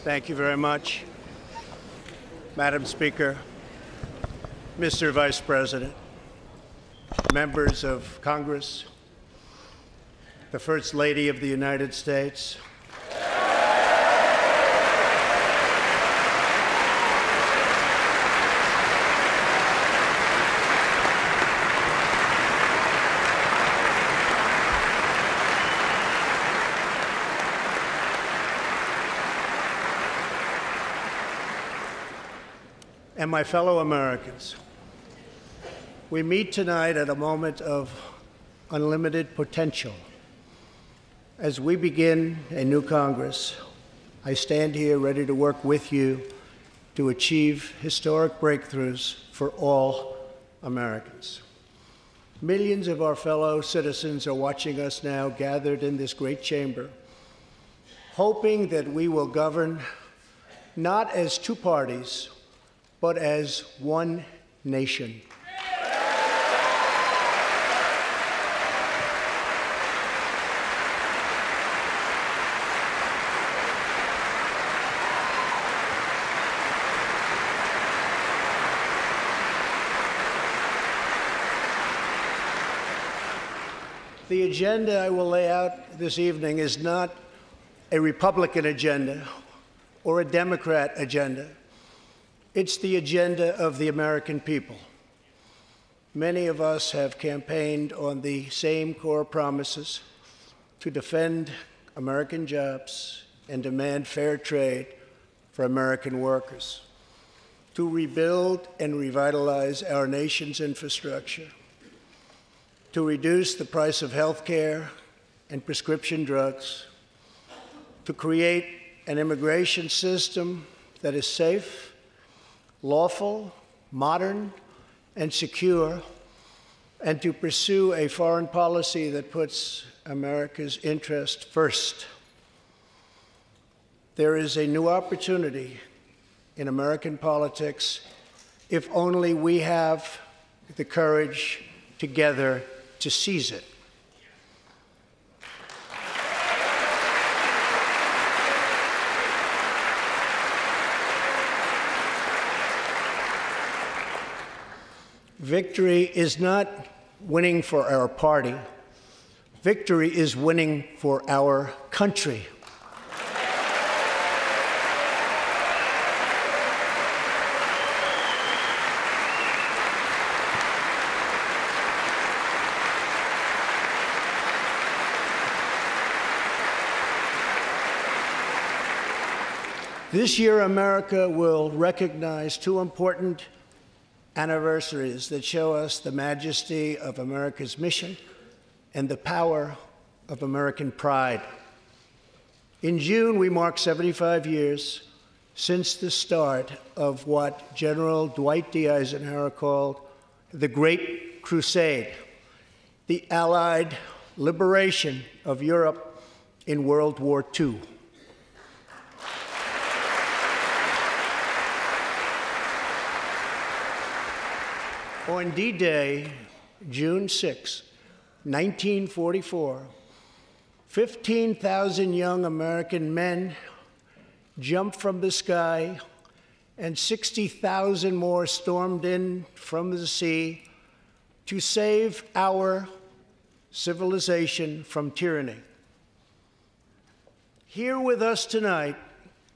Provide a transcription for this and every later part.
Thank you very much. Madam Speaker, Mr. Vice President, members of Congress, the First Lady of the United States, and my fellow Americans. We meet tonight at a moment of unlimited potential. As we begin a new Congress, I stand here ready to work with you to achieve historic breakthroughs for all Americans. Millions of our fellow citizens are watching us now gathered in this great chamber, hoping that we will govern not as two parties, but as one nation. The agenda I will lay out this evening is not a Republican agenda or a Democrat agenda. It's the agenda of the American people. Many of us have campaigned on the same core promises: to defend American jobs and demand fair trade for American workers, to rebuild and revitalize our nation's infrastructure, to reduce the price of health care and prescription drugs, to create an immigration system that is safe, lawful, modern, and secure, and to pursue a foreign policy that puts America's interest first. There is a new opportunity in American politics if only we have the courage together to seize it. Victory is not winning for our party. Victory is winning for our country. This year, America will recognize two important anniversaries that show us the majesty of America's mission and the power of American pride. In June, we mark 75 years since the start of what General Dwight D. Eisenhower called the Great Crusade, the Allied liberation of Europe in World War II. On D-Day, June 6, 1944, 15,000 young American men jumped from the sky, and 60,000 more stormed in from the sea to save our civilization from tyranny. Here with us tonight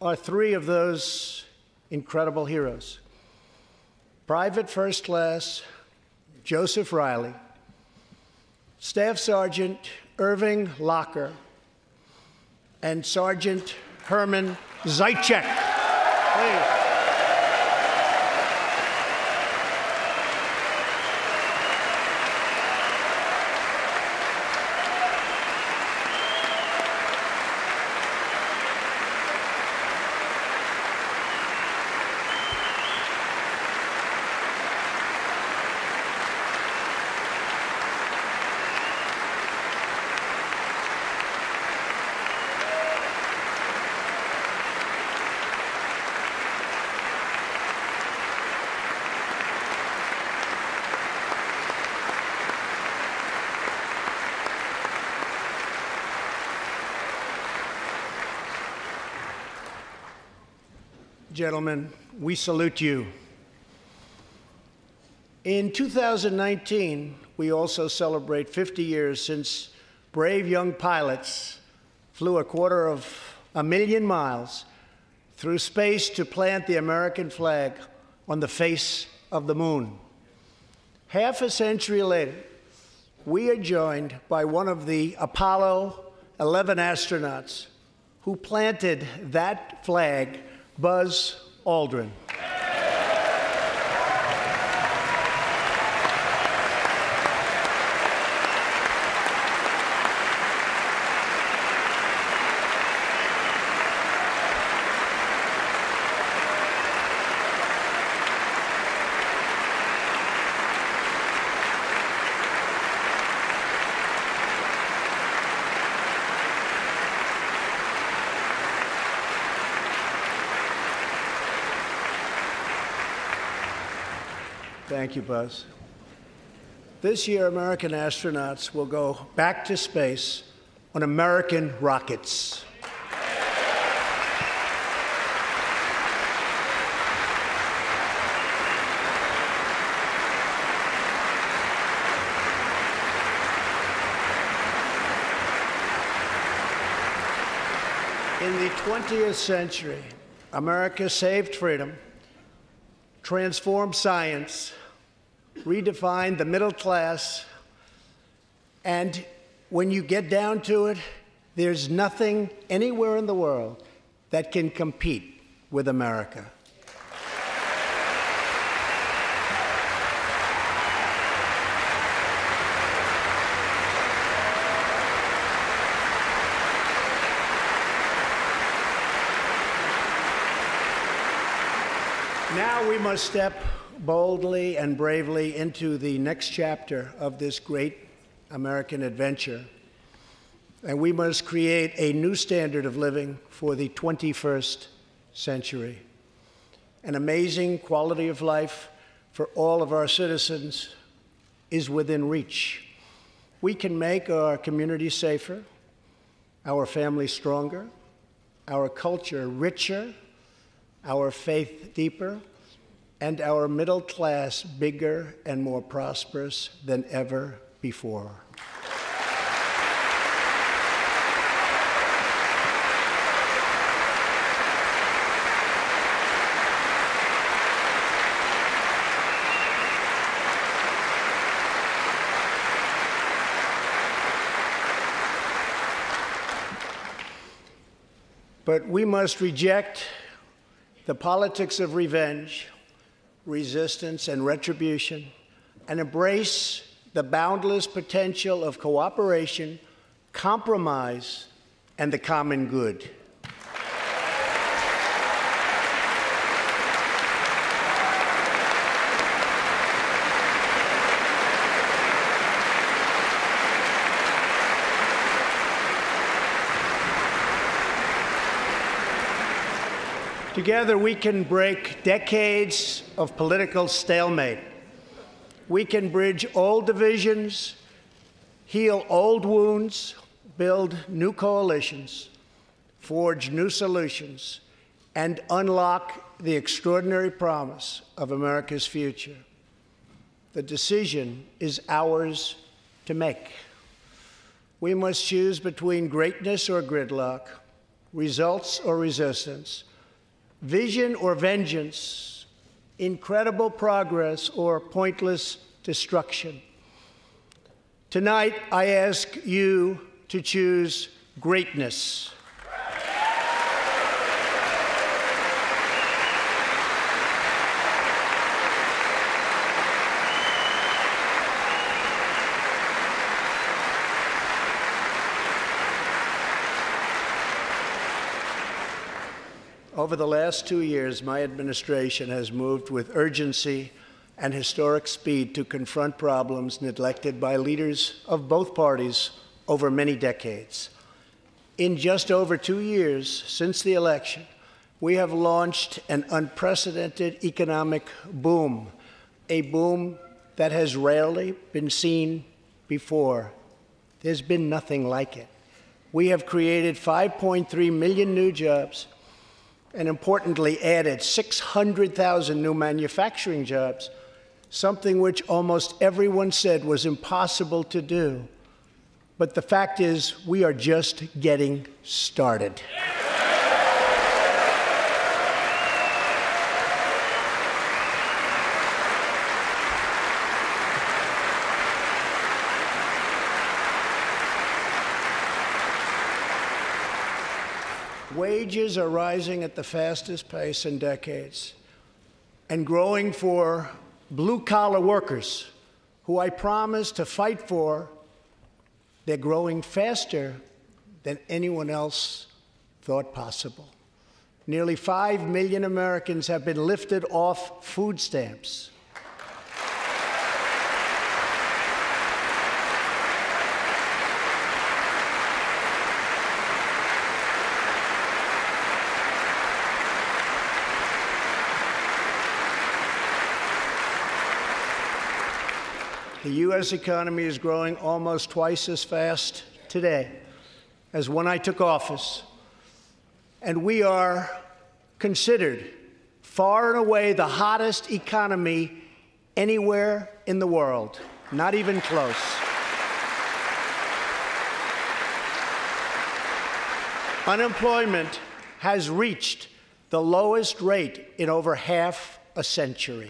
are three of those incredible heroes: Private First Class Joseph Riley, Staff Sergeant Irving Locker, and Sergeant Herman Zaitchik. Please. gentlemen, we salute you. In 2019, we also celebrate 50 years since brave young pilots flew 250,000 miles through space to plant the American flag on the face of the moon. Half a century later, we are joined by one of the Apollo 11 astronauts who planted that flag, Buzz Aldrin. Thank you, Buzz. This year, American astronauts will go back to space on American rockets. In the 20th century, America saved freedom, transformed science, redefined the middle class, and when you get down to it, there's nothing anywhere in the world that can compete with America. Now we must step boldly and bravely into the next chapter of this great American adventure. And we must create a new standard of living for the 21st century. An amazing quality of life for all of our citizens is within reach. We can make our community safer, our families stronger, our culture richer, our faith deeper, and our middle class bigger and more prosperous than ever before. But we must reject the politics of revenge, resistance, and retribution, and embrace the boundless potential of cooperation, compromise, and the common good. Together, we can break decades of political stalemate. We can bridge old divisions, heal old wounds, build new coalitions, forge new solutions, and unlock the extraordinary promise of America's future. The decision is ours to make. We must choose between greatness or gridlock, results or resistance, vision or vengeance, incredible progress or pointless destruction. Tonight, I ask you to choose greatness. Over the last 2 years, my administration has moved with urgency and historic speed to confront problems neglected by leaders of both parties over many decades. In just over 2 years since the election, we have launched an unprecedented economic boom, a boom that has rarely been seen before. There's been nothing like it. We have created 5.3 million new jobs, and importantly added 600,000 new manufacturing jobs, something which almost everyone said was impossible to do. But the fact is, we are just getting started. Wages are rising at the fastest pace in decades and growing for blue-collar workers who I promised to fight for. They're growing faster than anyone else thought possible. Nearly 5 million Americans have been lifted off food stamps. The U.S. economy is growing almost twice as fast today as when I took office, and we are considered far and away the hottest economy anywhere in the world, not even close. Unemployment has reached the lowest rate in over half a century.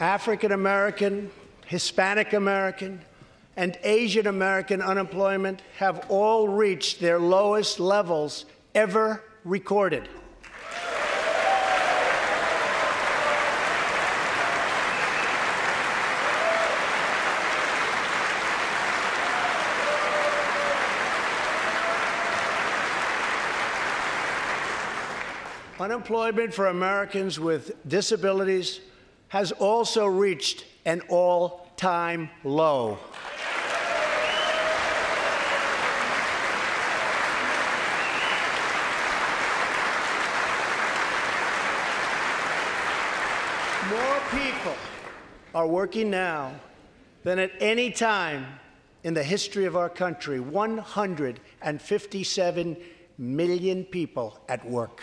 African American, Hispanic American, and Asian American unemployment have all reached their lowest levels ever recorded. Unemployment for Americans with disabilities has also reached an all-time low. More people are working now than at any time in the history of our country. 157 million people at work.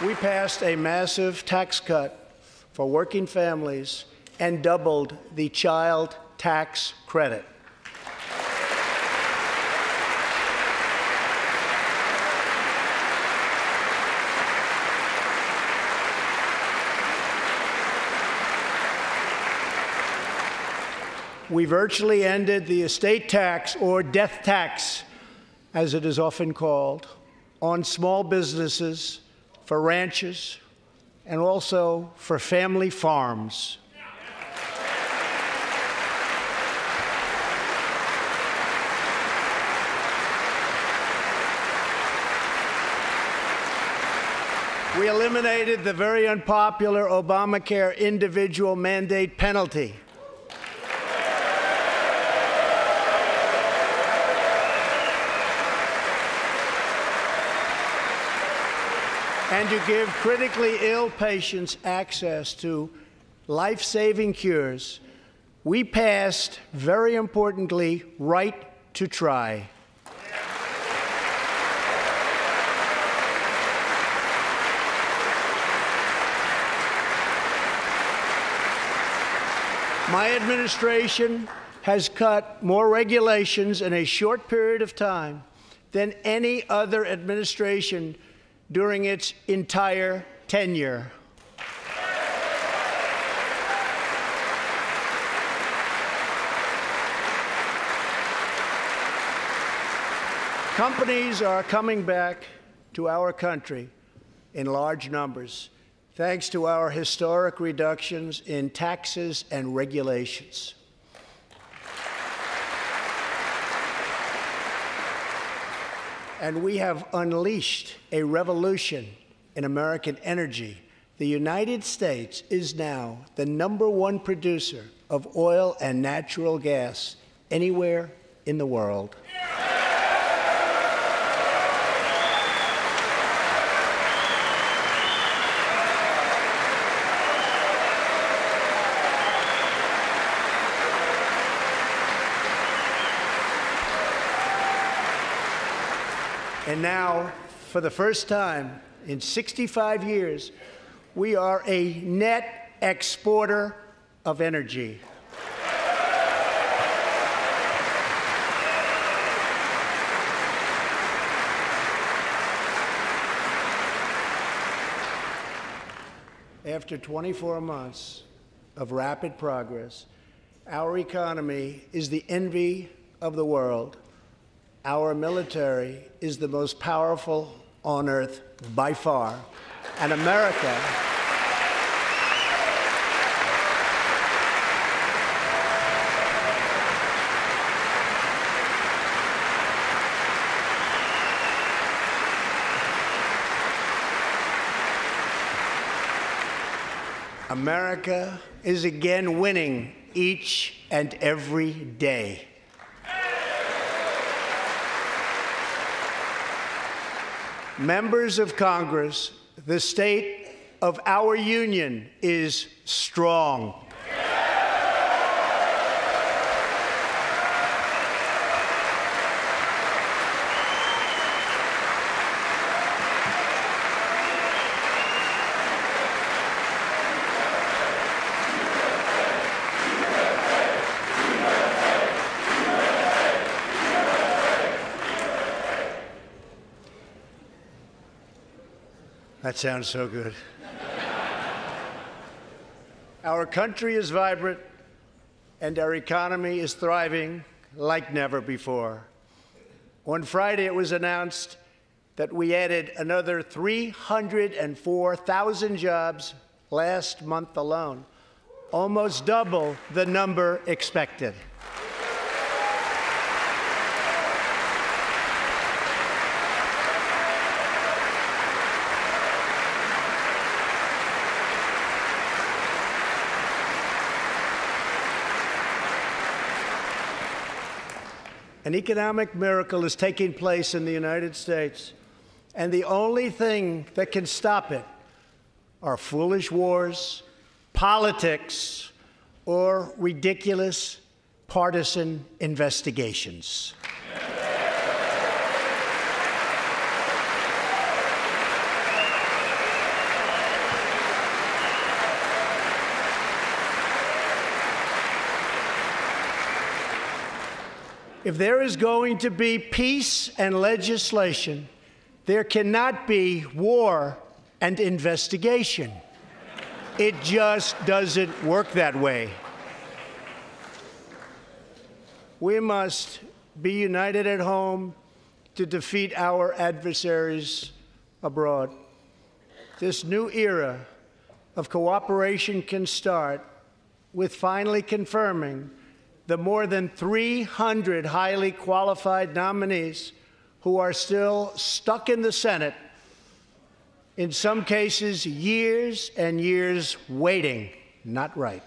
We passed a massive tax cut for working families and doubled the child tax credit. We virtually ended the estate tax, or death tax, as it is often called, on small businesses, for ranches, and also for family farms. We eliminated the very unpopular Obamacare individual mandate penalty. And to give critically ill patients access to life-saving cures, we passed, very importantly, right to try. My administration has cut more regulations in a short period of time than any other administration during its entire tenure. Companies are coming back to our country in large numbers, thanks to our historic reductions in taxes and regulations. And we have unleashed a revolution in American energy. The United States is now the #1 producer of oil and natural gas anywhere in the world. And now, for the first time in 65 years, we are a net exporter of energy. After 24 months of rapid progress, our economy is the envy of the world. Our military is the most powerful on earth by far. And America America is again winning each and every day. Members of Congress, the state of our union is strong. That sounds so good. Our country is vibrant, and our economy is thriving like never before. On Friday, it was announced that we added another 304,000 jobs last month alone, almost double the number expected. An economic miracle is taking place in the United States, and the only thing that can stop it are foolish wars, politics, or ridiculous partisan investigations. If there is going to be peace and legislation, there cannot be war and investigation. It just doesn't work that way. We must be united at home to defeat our adversaries abroad. This new era of cooperation can start with finally confirming the more than 300 highly qualified nominees who are still stuck in the Senate, in some cases years and years waiting. Not right.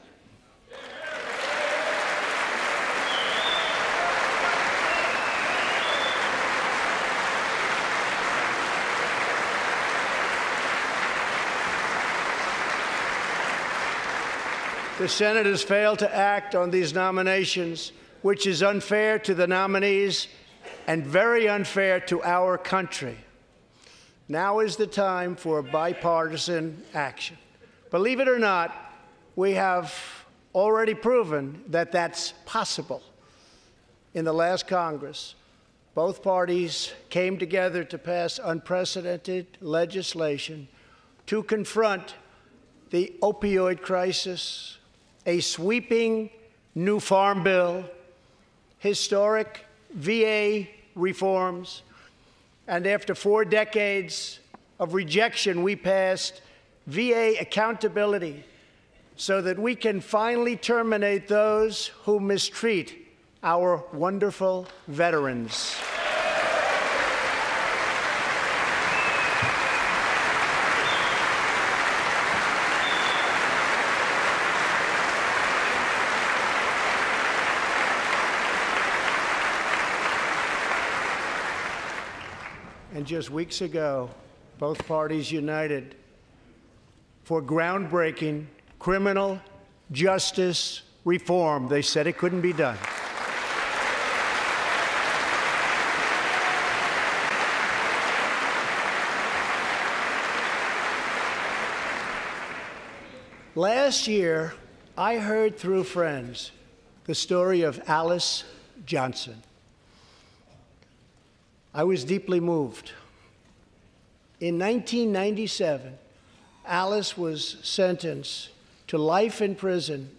The Senate has failed to act on these nominations, which is unfair to the nominees and very unfair to our country. Now is the time for bipartisan action. Believe it or not, we have already proven that that's possible. In the last Congress, both parties came together to pass unprecedented legislation to confront the opioid crisis, a sweeping new farm bill, historic VA reforms, and after 4 decades of rejection, we passed VA accountability so that we can finally terminate those who mistreat our wonderful veterans. And just weeks ago, both parties united for groundbreaking criminal justice reform. They said it couldn't be done. Last year, I heard through friends the story of Alice Johnson. I was deeply moved. In 1997, Alice was sentenced to life in prison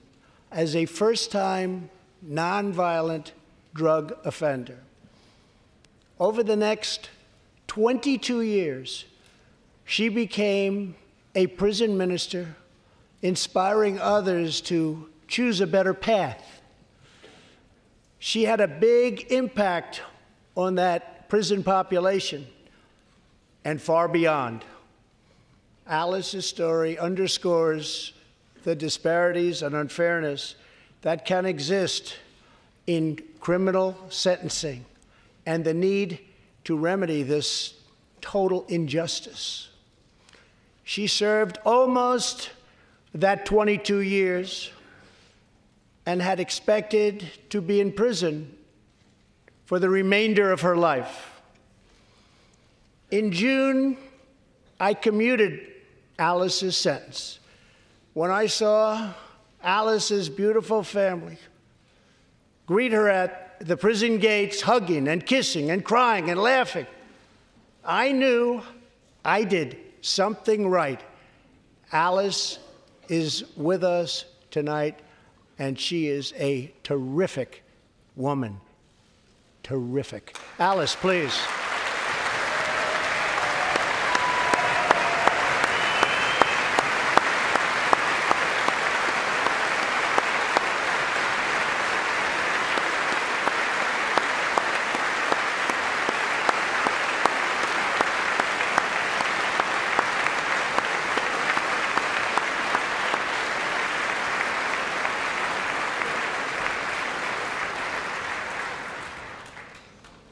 as a first-time nonviolent drug offender. Over the next 22 years, she became a prison minister, inspiring others to choose a better path. She had a big impact on that prison population and far beyond. Alice's story underscores the disparities and unfairness that can exist in criminal sentencing and the need to remedy this total injustice. She served almost that 22 years and had expected to be in prison for the remainder of her life. In June, I commuted Alice's sentence. When I saw Alice's beautiful family greet her at the prison gates, hugging and kissing and crying and laughing, I knew I did something right. Alice is with us tonight, and she is a terrific woman. Terrific. Alice, please.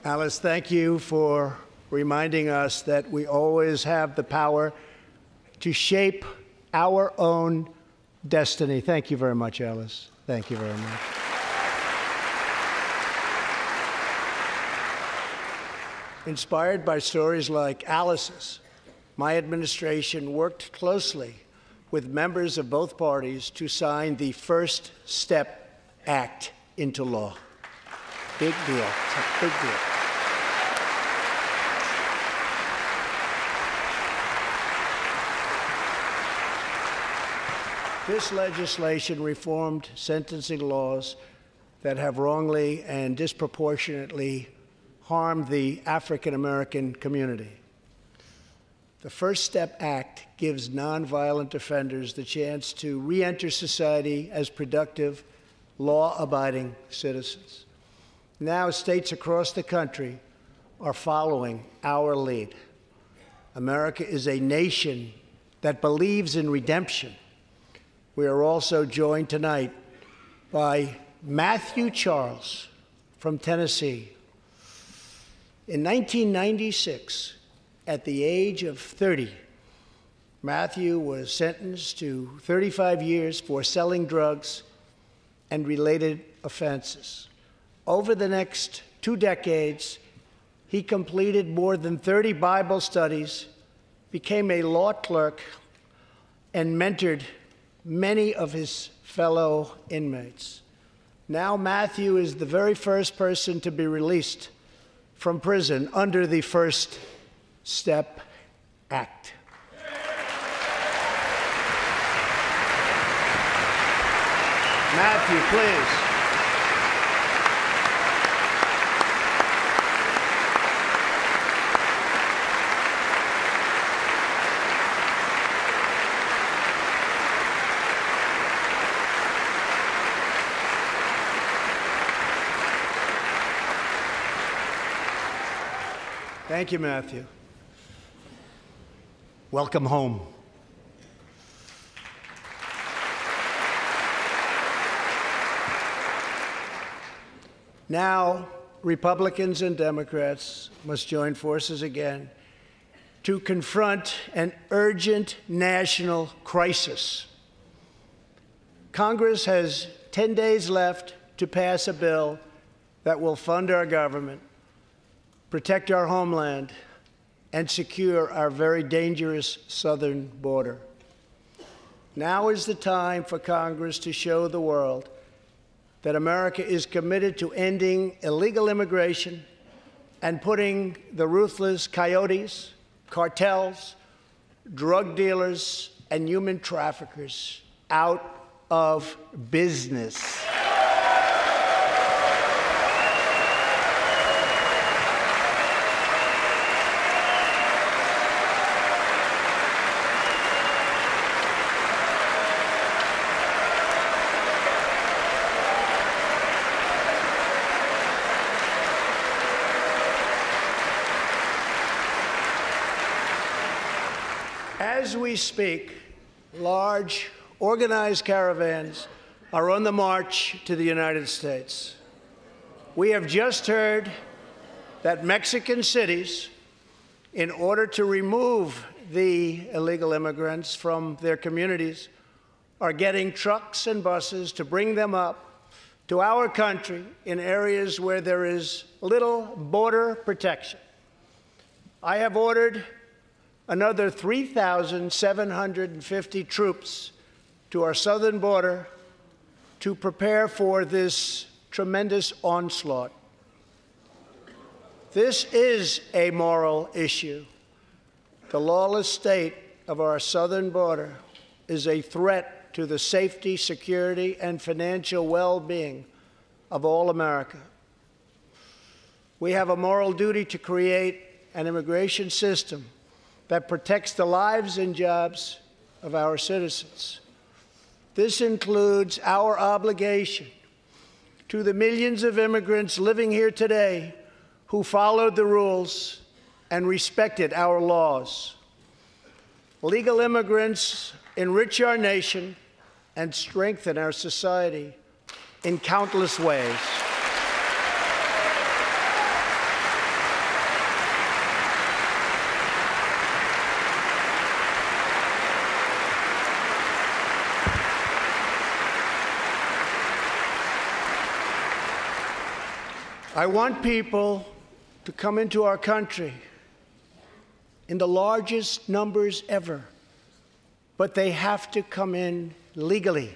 Alice, thank you for reminding us that we always have the power to shape our own destiny. Thank you very much, Alice. Thank you very much. Inspired by stories like Alice's, my administration worked closely with members of both parties to sign the First Step Act into law. Big deal. It's a big deal. This legislation reformed sentencing laws that have wrongly and disproportionately harmed the African American community. The First Step Act gives nonviolent offenders the chance to re-enter society as productive, law-abiding citizens. Now, states across the country are following our lead. America is a nation that believes in redemption. We are also joined tonight by Matthew Charles from Tennessee. In 1996, at the age of 30, Matthew was sentenced to 35 years for selling drugs and related offenses. Over the next 2 decades, he completed more than 30 Bible studies, became a law clerk, and mentored many of his fellow inmates. Now Matthew is the very first person to be released from prison under the First Step Act. Matthew, please. Thank you, Matthew. Welcome home. Now, Republicans and Democrats must join forces again to confront an urgent national crisis. Congress has 10 days left to pass a bill that will fund our government, protect our homeland, and secure our very dangerous southern border. Now is the time for Congress to show the world that America is committed to ending illegal immigration and putting the ruthless coyotes, cartels, drug dealers, and human traffickers out of business. As we speak, large, organized caravans are on the march to the United States. We have just heard that Mexican cities, in order to remove the illegal immigrants from their communities, are getting trucks and buses to bring them up to our country in areas where there is little border protection. I have ordered another 3,750 troops to our southern border to prepare for this tremendous onslaught. This is a moral issue. The lawless state of our southern border is a threat to the safety, security, and financial well-being of all America. We have a moral duty to create an immigration system that protects the lives and jobs of our citizens. This includes our obligation to the millions of immigrants living here today who followed the rules and respected our laws. Legal immigrants enrich our nation and strengthen our society in countless ways. I want people to come into our country in the largest numbers ever, but they have to come in legally.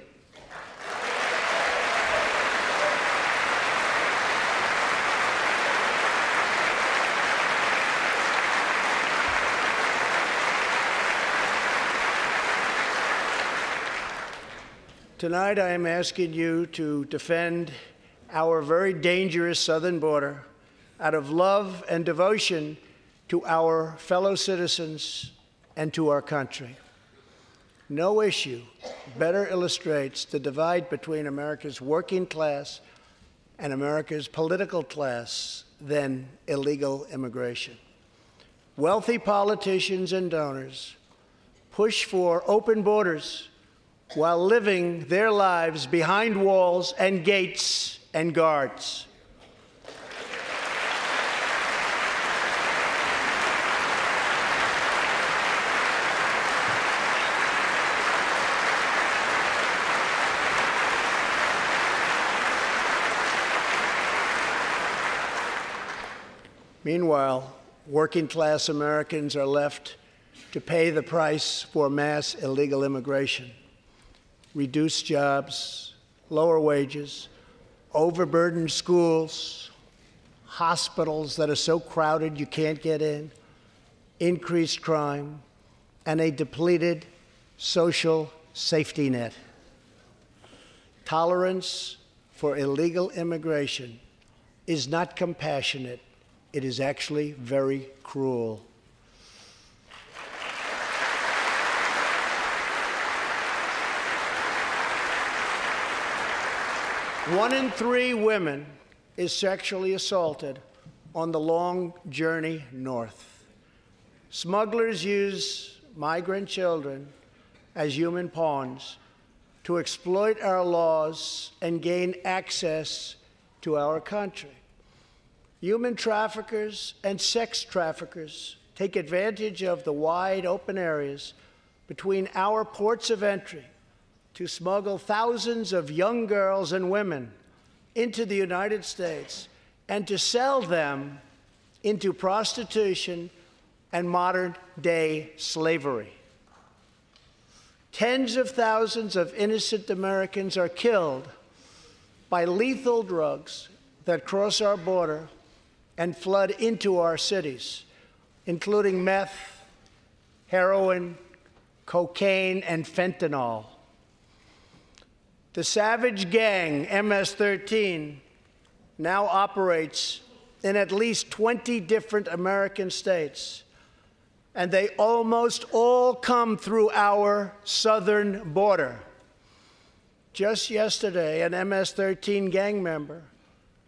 Tonight, I am asking you to defend our very dangerous southern border out of love and devotion to our fellow citizens and to our country. No issue better illustrates the divide between America's working class and America's political class than illegal immigration. Wealthy politicians and donors push for open borders while living their lives behind walls and gates and guards. Meanwhile, working-class Americans are left to pay the price for mass illegal immigration. Reduced jobs, lower wages, overburdened schools, hospitals that are so crowded you can't get in, increased crime, and a depleted social safety net. Tolerance for illegal immigration is not compassionate. It is actually very cruel. One in 3 women is sexually assaulted on the long journey north. Smugglers use migrant children as human pawns to exploit our laws and gain access to our country. Human traffickers and sex traffickers take advantage of the wide open areas between our ports of entry to smuggle thousands of young girls and women into the United States and to sell them into prostitution and modern-day slavery. Tens of thousands of innocent Americans are killed by lethal drugs that cross our border and flood into our cities, including meth, heroin, cocaine, and fentanyl. The savage gang, MS-13, now operates in at least 20 different American states, and they almost all come through our southern border. Just yesterday, an MS-13 gang member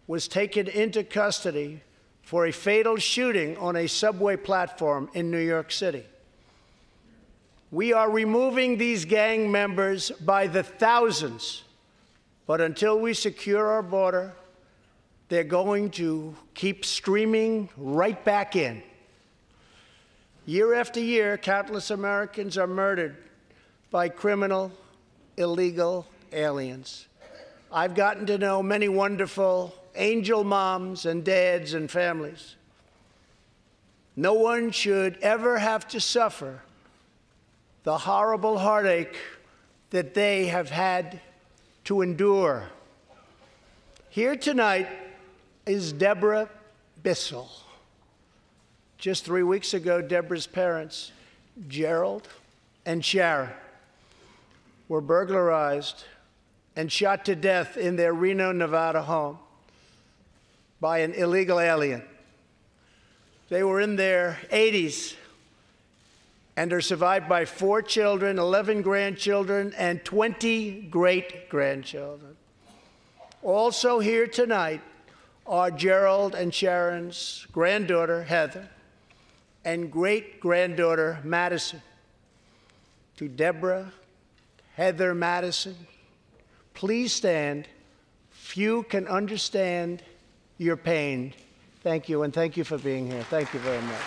was taken into custody for a fatal shooting on a subway platform in New York City. We are removing these gang members by the thousands, but until we secure our border, they're going to keep streaming right back in. Year after year, countless Americans are murdered by criminal, illegal aliens. I've gotten to know many wonderful angel moms and dads and families. No one should ever have to suffer the horrible heartache that they have had to endure. Here tonight is Deborah Bissell. Just 3 weeks ago, Deborah's parents, Gerald and Sharon, were burglarized and shot to death in their Reno, Nevada home by an illegal alien. They were in their 80s and are survived by 4 children, 11 grandchildren, and 20 great-grandchildren. Also here tonight are Gerald and Sharon's granddaughter, Heather, and great-granddaughter, Madison. To Deborah, Heather, Madison, please stand. Few can understand your pain. Thank you, and thank you for being here. Thank you very much.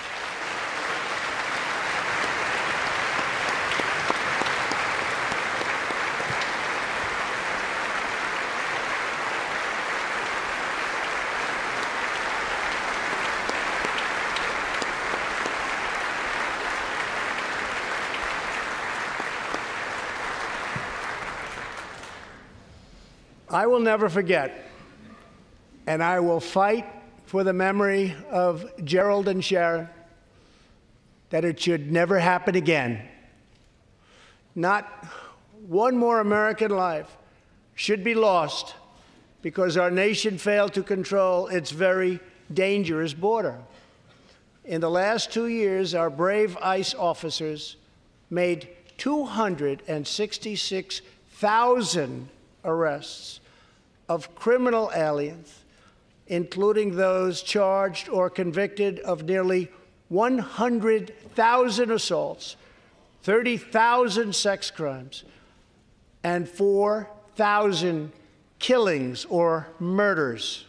I will never forget, and I will fight for the memory of Gerald and Sharon, that it should never happen again. Not one more American life should be lost because our nation failed to control its very dangerous border. In the last 2 years, our brave ICE officers made 266,000 arrests of criminal aliens, including those charged or convicted of nearly 100,000 assaults, 30,000 sex crimes, and 4,000 killings or murders.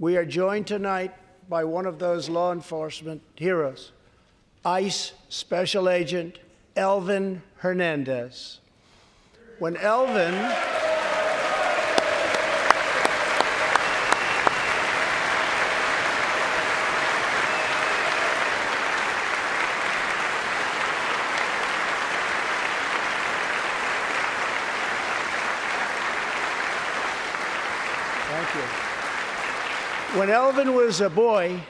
We are joined tonight by one of those law enforcement heroes, ICE Special Agent Elvin Hernandez. When Elvin When Elvin was a boy,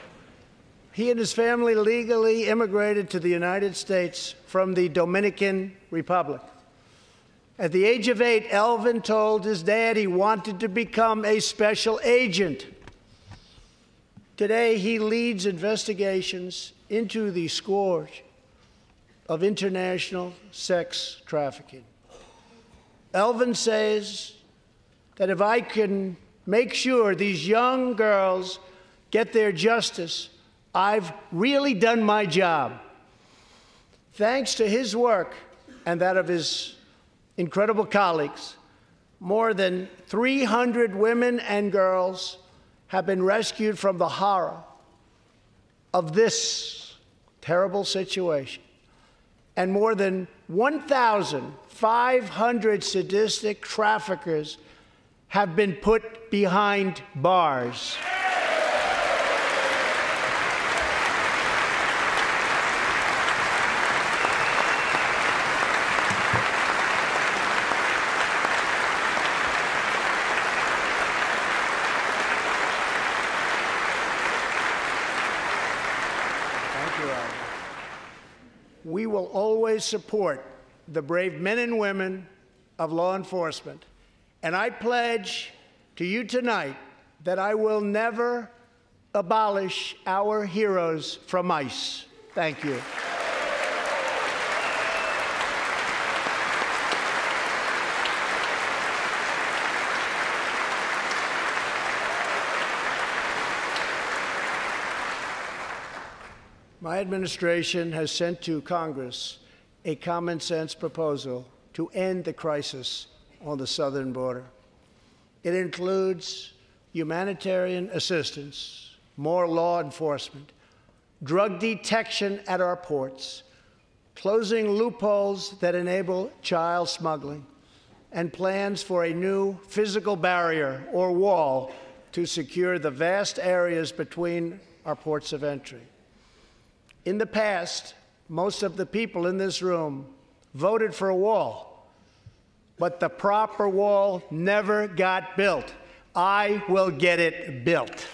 he and his family legally immigrated to the United States from the Dominican Republic. At the age of 8, Elvin told his dad he wanted to become a special agent. Today, he leads investigations into the scourge of international sex trafficking. Elvin says that if I can make sure these young girls get their justice, I've really done my job. Thanks to his work and that of his incredible colleagues, more than 300 women and girls have been rescued from the horror of this terrible situation. And more than 1,500 sadistic traffickers have been put behind bars. will always support the brave men and women of law enforcement. And I pledge to you tonight that I will never abolish our heroes from ICE. Thank you. My administration has sent to Congress a common-sense proposal to end the crisis on the southern border. It includes humanitarian assistance, more law enforcement, drug detection at our ports, closing loopholes that enable child smuggling, and plans for a new physical barrier or wall to secure the vast areas between our ports of entry. In the past, most of the people in this room voted for a wall, but the proper wall never got built. I will get it built.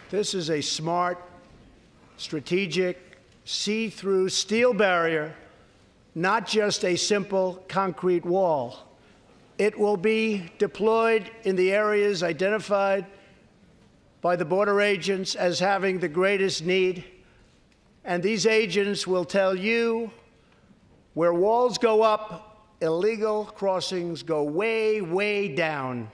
This is a smart, strategic, see-through steel barrier, not just a simple concrete wall. It will be deployed in the areas identified by the border agents as having the greatest need, and these agents will tell you where walls go up, illegal crossings go way, way down.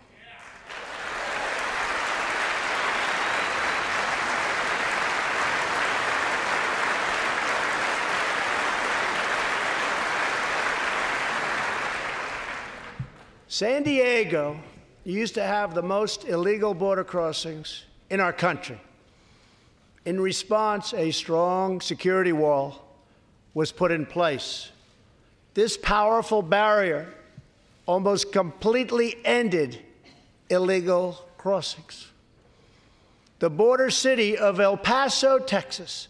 San Diego used to have the most illegal border crossings in our country. In response, a strong security wall was put in place. This powerful barrier almost completely ended illegal crossings. The border city of El Paso, Texas,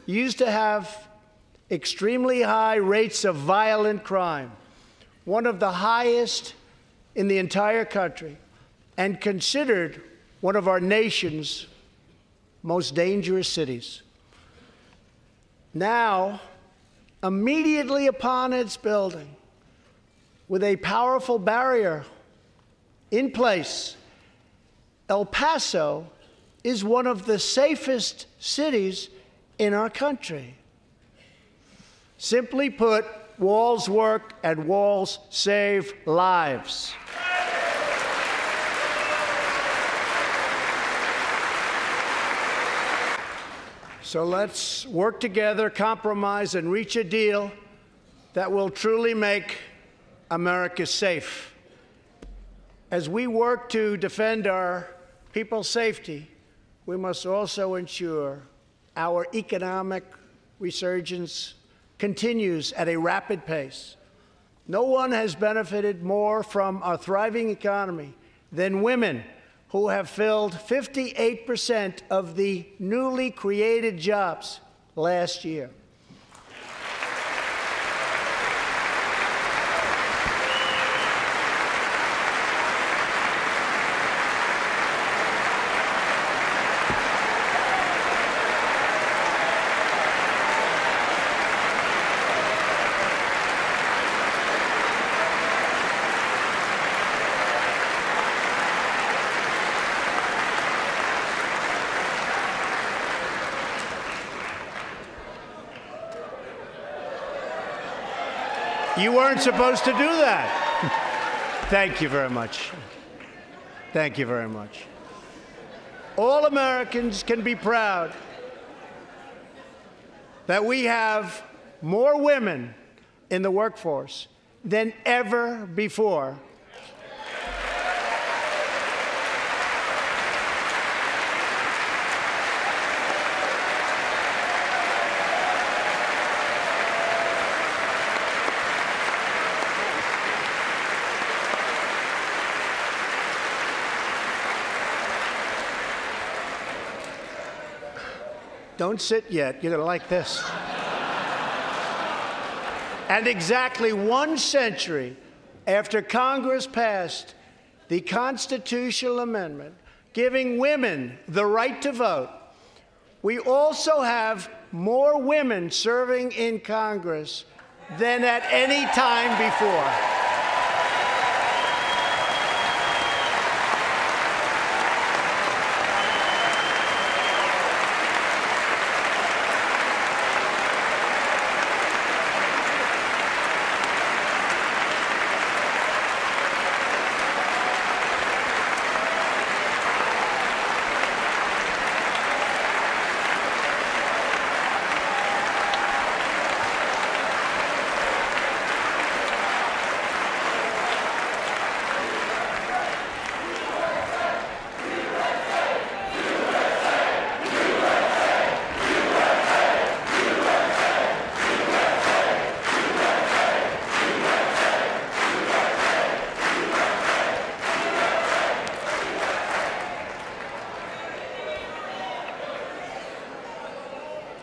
used to have extremely high rates of violent crime, one of the highest in the entire country, and considered one of our nation's most dangerous cities. Now, immediately upon its building, with a powerful barrier in place, El Paso is one of the safest cities in our country. Simply put, walls work and walls save lives. So let's work together, compromise, and reach a deal that will truly make America safe. As we work to defend our people's safety, we must also ensure our economic resurgence continues at a rapid pace. No one has benefited more from our thriving economy than women, who have filled 58% of the newly created jobs last year. You weren't supposed to do that. Thank you very much. Thank you very much. All Americans can be proud that we have more women in the workforce than ever before. Don't sit yet. You're going to like this. And exactly 1 century after Congress passed the constitutional amendment giving women the right to vote, we also have more women serving in Congress than at any time before.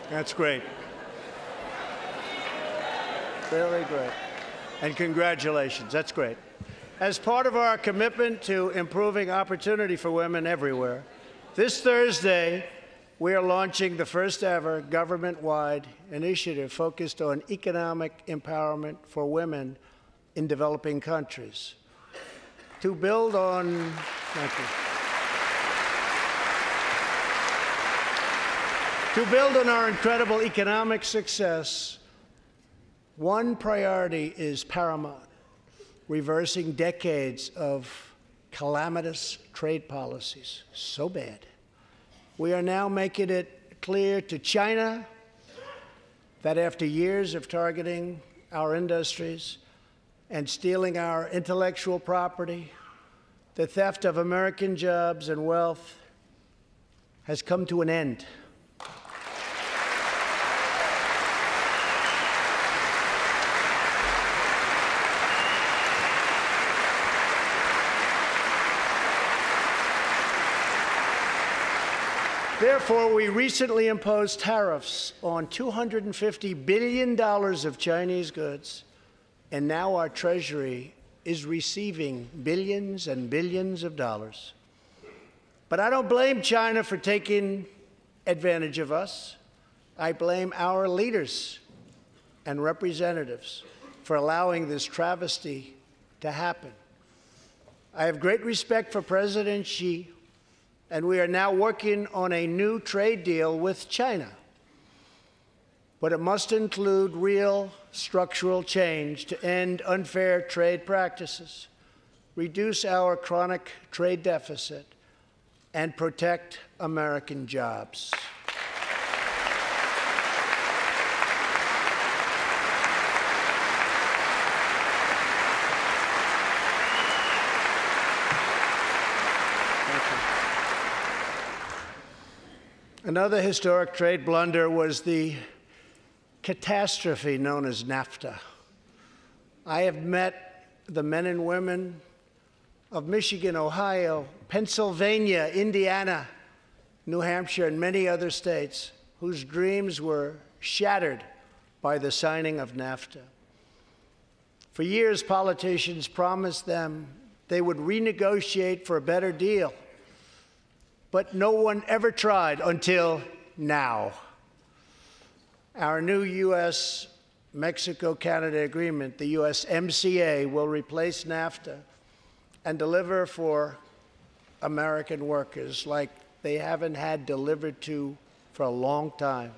That's great. Very great. And congratulations. That's great. As part of our commitment to improving opportunity for women everywhere, this Thursday, we are launching the first ever government-wide initiative focused on economic empowerment for women in developing countries. To build on, thank you. To build on our incredible economic success, one priority is paramount: reversing decades of calamitous trade policies. So bad. We are now making it clear to China that after years of targeting our industries and stealing our intellectual property, the theft of American jobs and wealth has come to an end. Therefore, we recently imposed tariffs on $250 billion of Chinese goods, and now our Treasury is receiving billions and billions of dollars. But I don't blame China for taking advantage of us. I blame our leaders and representatives for allowing this travesty to happen. I have great respect for President Xi, and we are now working on a new trade deal with China. But it must include real structural change to end unfair trade practices, reduce our chronic trade deficit, and protect American jobs. Another historic trade blunder was the catastrophe known as NAFTA. I have met the men and women of Michigan, Ohio, Pennsylvania, Indiana, New Hampshire, and many other states whose dreams were shattered by the signing of NAFTA. For years, politicians promised them they would renegotiate for a better deal. But no one ever tried until now. Our new U.S.-Mexico-Canada agreement, the USMCA, will replace NAFTA and deliver for American workers like they haven't had delivered to for a long time.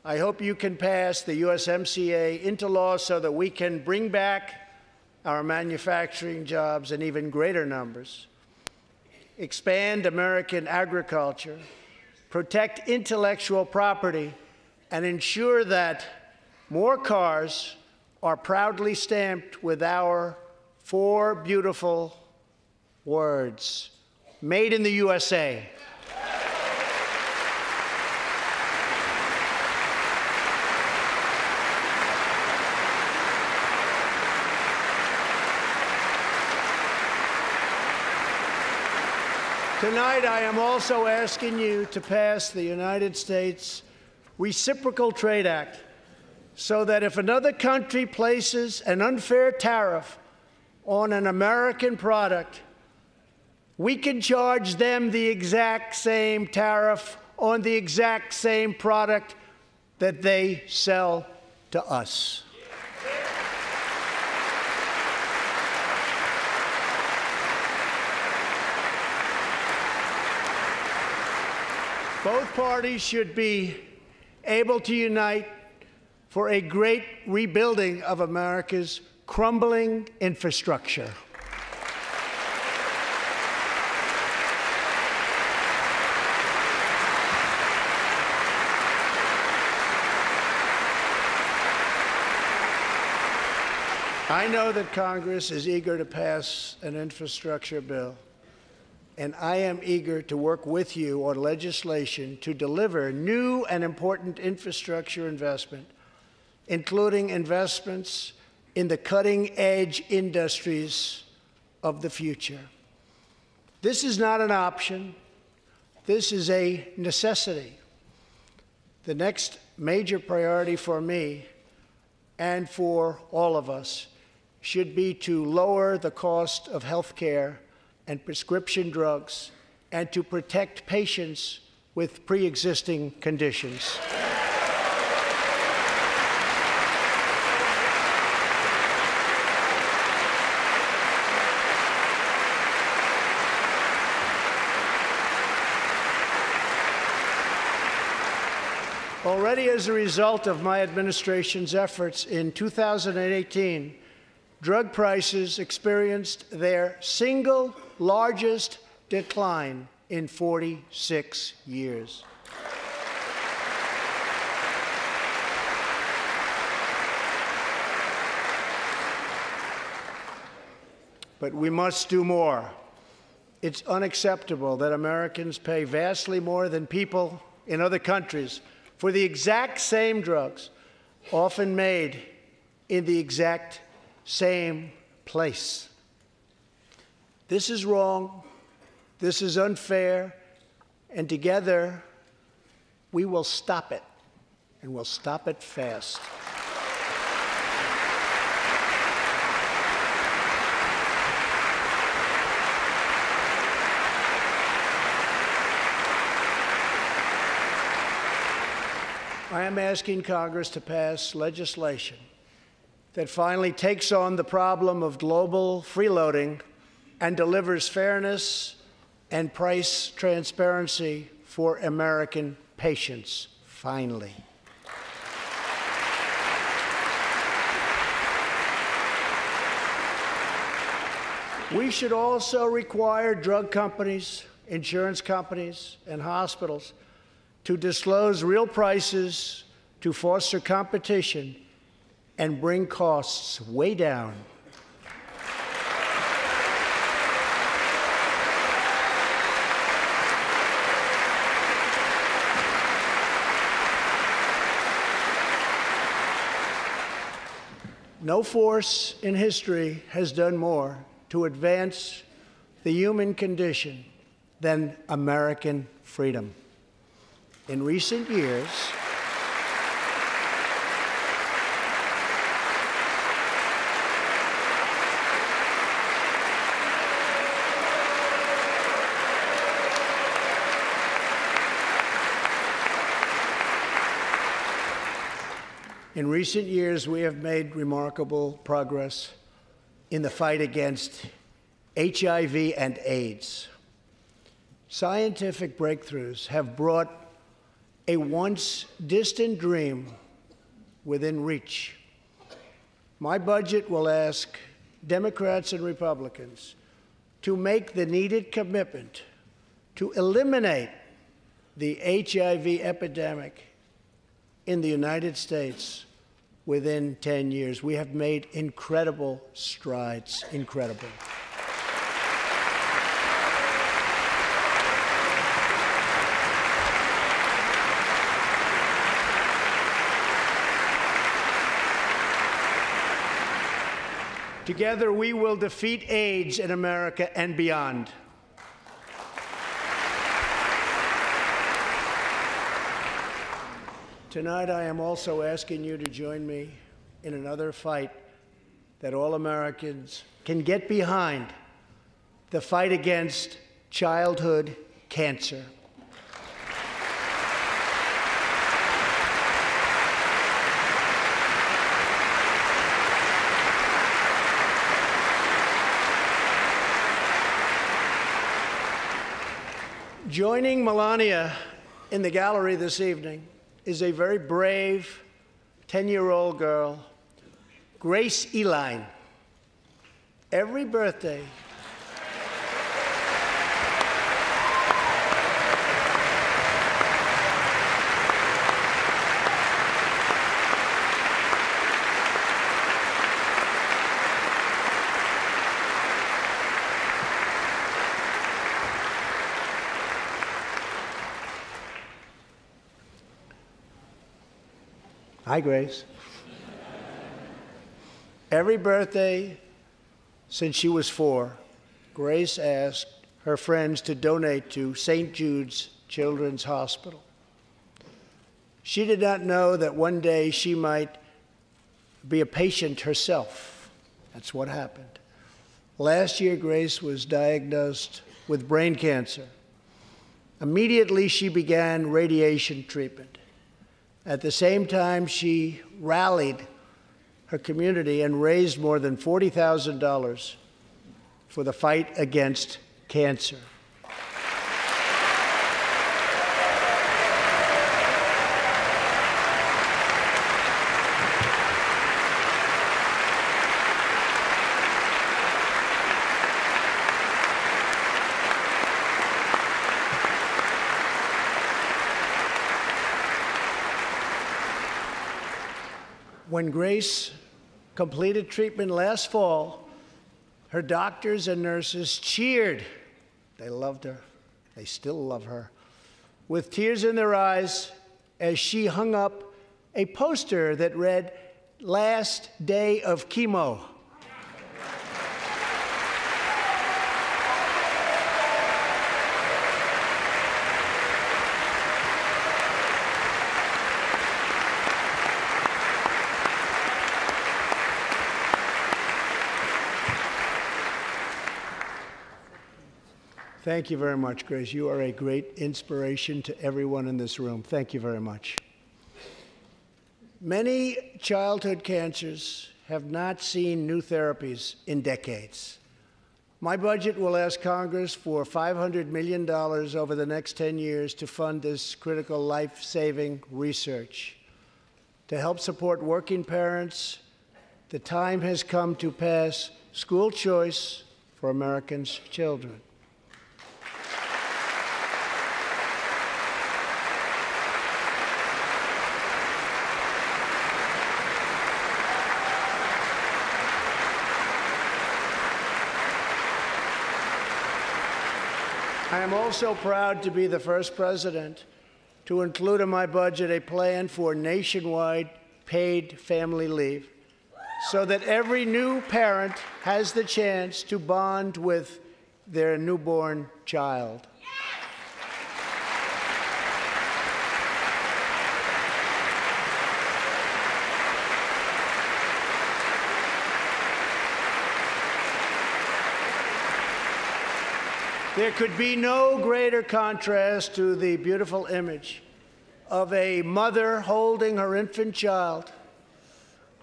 I hope you can pass the USMCA into law so that we can bring back our manufacturing jobs in even greater numbers, expand American agriculture, protect intellectual property, and ensure that more cars are proudly stamped with our 4 beautiful words, made in the USA. Tonight, I am also asking you to pass the United States Reciprocal Trade Act so that if another country places an unfair tariff on an American product, we can charge them the exact same tariff on the exact same product that they sell to us. Both parties should be able to unite for a great rebuilding of America's crumbling infrastructure. I know that Congress is eager to pass an infrastructure bill, and I am eager to work with you on legislation to deliver new and important infrastructure investment, including investments in the cutting-edge industries of the future. This is not an option. This is a necessity. The next major priority for me and for all of us should be to lower the cost of health care and prescription drugs and to protect patients with pre-existing conditions. Already as a result of my administration's efforts in 2018, drug prices experienced their single largest decline in 46 years. But we must do more. It's unacceptable that Americans pay vastly more than people in other countries for the exact same drugs, often made in the exact same place. This is wrong, this is unfair, and together we will stop it, and we'll stop it fast. I am asking Congress to pass legislation that finally takes on the problem of global freeloading and delivers fairness and price transparency for American patients, finally. We should also require drug companies, insurance companies, and hospitals to disclose real prices to foster competition and bring costs way down. No force in history has done more to advance the human condition than American freedom. In recent years, we have made remarkable progress in the fight against HIV and AIDS. Scientific breakthroughs have brought a once distant dream within reach. My budget will ask Democrats and Republicans to make the needed commitment to eliminate the HIV epidemic in the United States within 10 years. We have made incredible strides, incredible. Together, we will defeat AIDS in America and beyond. Tonight, I am also asking you to join me in another fight that all Americans can get behind, the fight against childhood cancer. Joining Melania in the gallery this evening is a very brave 10-year-old girl, Grace Eline. Every birthday, hi, Grace. Every birthday since she was 4, Grace asked her friends to donate to St. Jude's Children's Hospital. She did not know that one day she might be a patient herself. That's what happened. Last year, Grace was diagnosed with brain cancer. Immediately, she began radiation treatment. At the same time, she rallied her community and raised more than $40,000 for the fight against cancer. When Grace completed treatment last fall, her doctors and nurses cheered. They loved her. They still love her. With tears in their eyes as she hung up a poster that read, "Last day of chemo." Thank you very much, Grace. You are a great inspiration to everyone in this room. Thank you very much. Many childhood cancers have not seen new therapies in decades. My budget will ask Congress for $500 million over the next 10 years to fund this critical life-saving research. To help support working parents, the time has come to pass school choice for Americans' children. I am also proud to be the first president to include in my budget a plan for nationwide paid family leave so that every new parent has the chance to bond with their newborn child. There could be no greater contrast to the beautiful image of a mother holding her infant child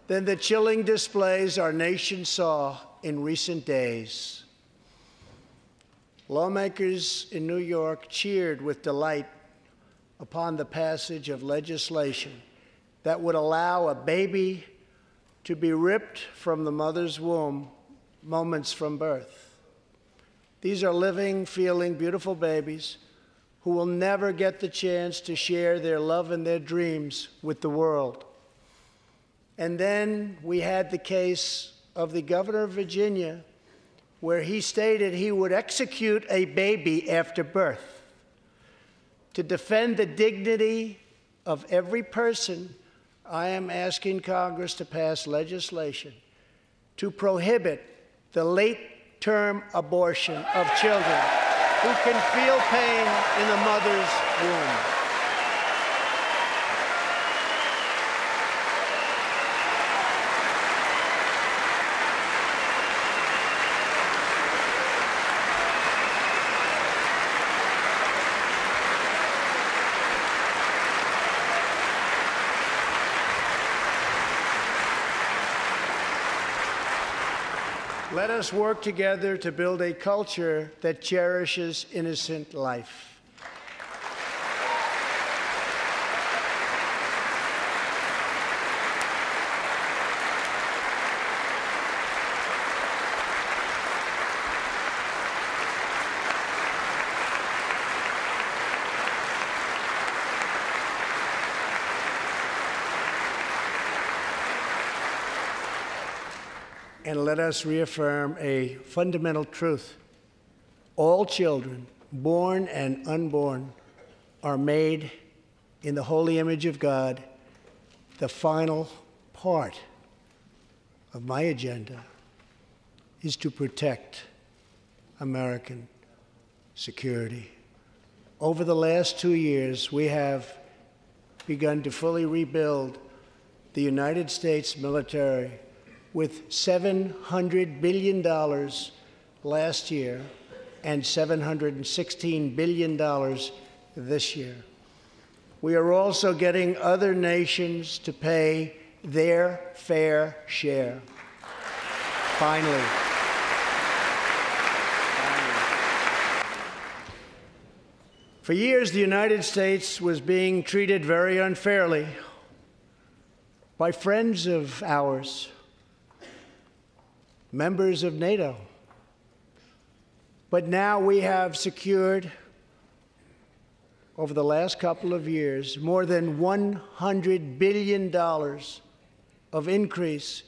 than the chilling displays our nation saw in recent days. Lawmakers in New York cheered with delight upon the passage of legislation that would allow a baby to be ripped from the mother's womb moments from birth. These are living, feeling, beautiful babies who will never get the chance to share their love and their dreams with the world. And then we had the case of the governor of Virginia, where he stated he would execute a baby after birth. To defend the dignity of every person, I am asking Congress to pass legislation to prohibit the late-term abortion of children who can feel pain in the mother's womb. Let us work together to build a culture that cherishes innocent life. And let us reaffirm a fundamental truth. All children, born and unborn, are made in the holy image of God. The final part of my agenda is to protect American security. Over the last 2 years, we have begun to fully rebuild the United States military with $700 billion last year and $716 billion this year. We are also getting other nations to pay their fair share. Finally. For years, the United States was being treated very unfairly by friends of ours, members of NATO. But now we have secured, over the last couple of years, more than $100 billion of increase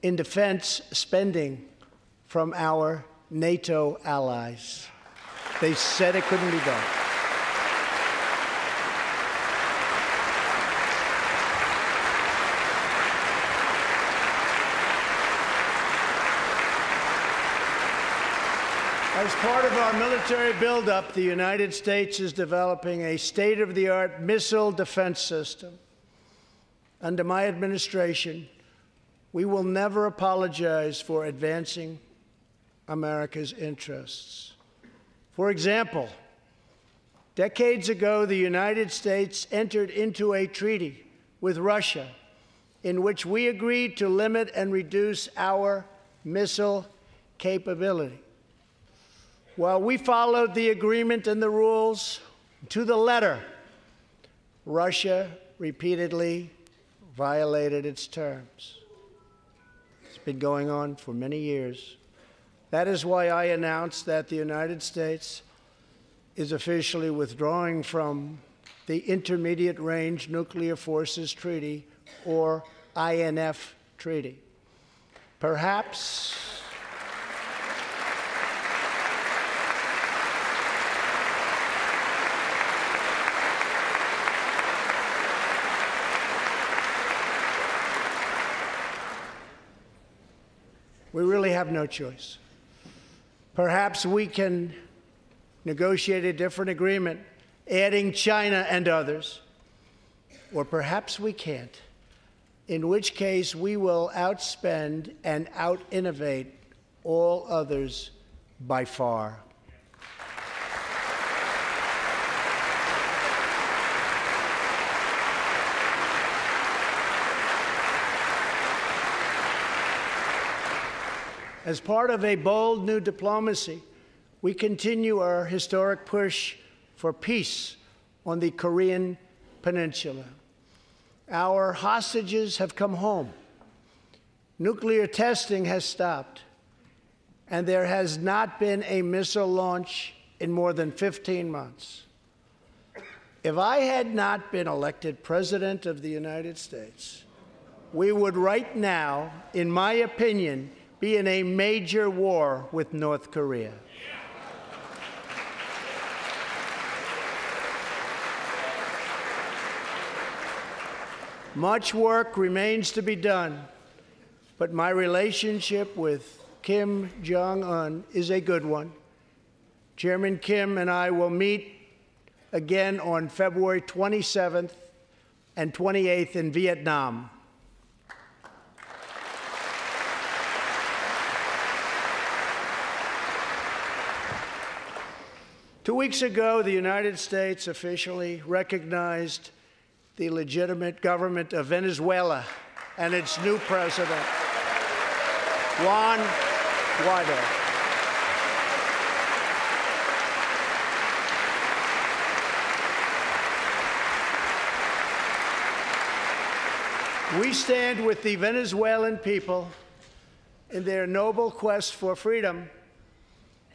in defense spending from our NATO allies. They said it couldn't be done. As part of our military buildup, the United States is developing a state-of-the-art missile defense system. Under my administration, we will never apologize for advancing America's interests. For example, decades ago, the United States entered into a treaty with Russia in which we agreed to limit and reduce our missile capability. While we followed the agreement and the rules to the letter, Russia repeatedly violated its terms. It's been going on for many years. That is why I announced that the United States is officially withdrawing from the Intermediate Range Nuclear Forces Treaty, or INF Treaty. Perhaps we really have no choice. Perhaps we can negotiate a different agreement, adding China and others. Or perhaps we can't, in which case we will outspend and out-innovate all others by far. As part of a bold new diplomacy, we continue our historic push for peace on the Korean Peninsula. Our hostages have come home. Nuclear testing has stopped, and there has not been a missile launch in more than 15 months. If I had not been elected President of the United States, we would right now, in my opinion, be in a major war with North Korea. Much work remains to be done, but my relationship with Kim Jong-un is a good one. Chairman Kim and I will meet again on February 27th and 28th in Vietnam. Two weeks ago, the United States officially recognized the legitimate government of Venezuela and its new president, Juan wider. We stand with the Venezuelan people in their noble quest for freedom,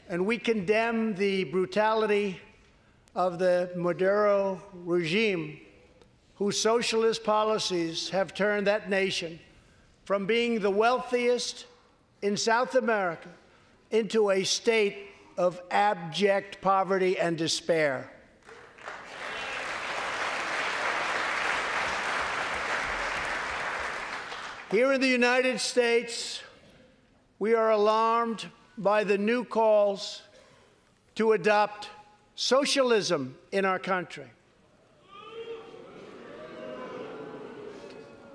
and we condemn the brutality of the Maduro regime, whose socialist policies have turned that nation from being the wealthiest in South America into a state of abject poverty and despair. Here in the United States, we are alarmed by the new calls to adopt socialism in our country.